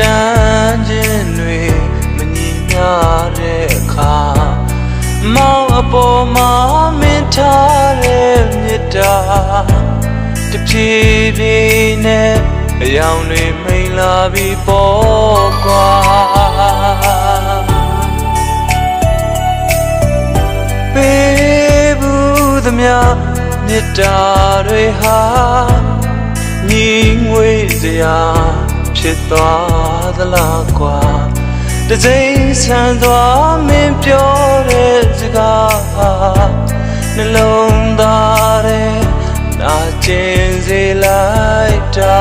တမ်းခြင်းတွေမညီမျှတဲ့အခါမောင်အပေါ်မှာမင်းထားတဲ့မေတ္တာတဖြည်းဖြည်းနဲ့အယောင်တွေမိန်လာပြီးပေါ်ကွာပေးဘူးသမျှမေတ္တာတွေဟာညီငွေစရာဖြစ်သွားသလားကွာတစိမ့်ဆန်သွားမင်းပြောတဲ့စကားဟာနှလုံးသားထဲနာကျင်စေလိုက်တာ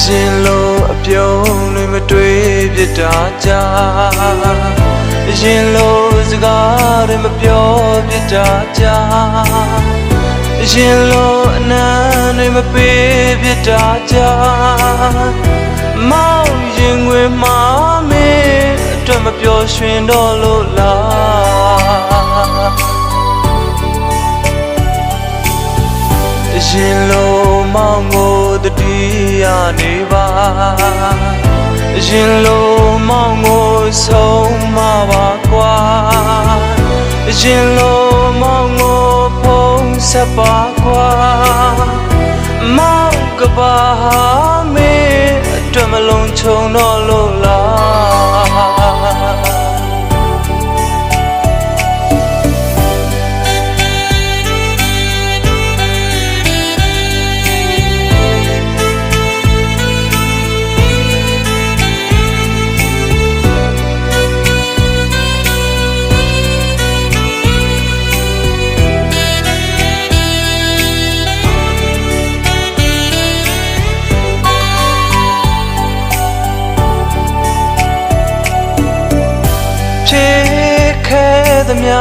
ရှင်လို့အပြုံးတွေမတွေ့ပြတာကြာရှင်လို့စကားတွေမပြောပြတာကြာရှင်လို့အနမ်းတွေမပေးပြတာကြာမောင်ရင်ငွေမှာမင်းအတွက်မပျော်ရွှင်တော့လို့လားရှင်လို့မောင်ကိုတတိယနေပါရှင်လို့မောင်ကိုဆုံးမပါကွာရှင်လို့မောင်ကိုဖုံးဆက်ပါကွာမောင်ကပါမင်းအတွက်မလုံးချုံတော့လို့လားသမျှ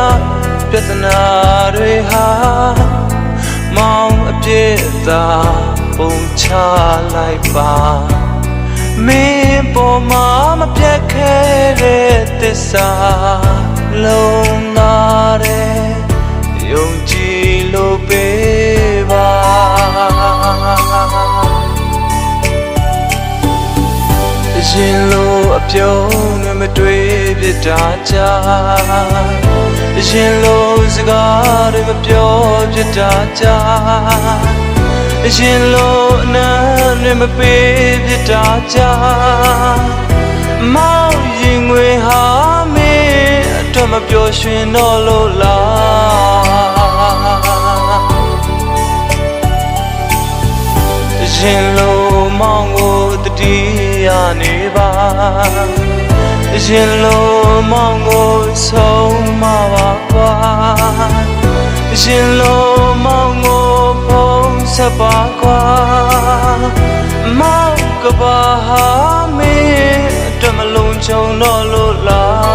ပြဿနာတွေဟာမောင်အပြစ်သာပုံချလိုက်ပါမင်းပေါ်မှာမပြတ်ခဲ့တဲ့သစ္စာလုံးသားတဲ့ယုံကြည်လို့ပေးပါရှင်လို့အပြုံးတွေမတွေ့ပြတာကြာရှင်လို့စကားတွေမပြောပြတာကြာရှင်လို့အနမ်းတွေမပေးပြတာကြာမောင်ရင်ငွေဟာမင်းအတွက်မပျော်ရွှင်တော့လို့လားရှင်လို့မောင်ကိုတတိယနေပါရှင်လို့မောင်ကိုဆုံးမပါကွာရှင်လို့မောင်ကိုဖုံးဆက်ပါကွာမောင်ကပါမင်းအတွက်မလုံးချုံတော့လို့လား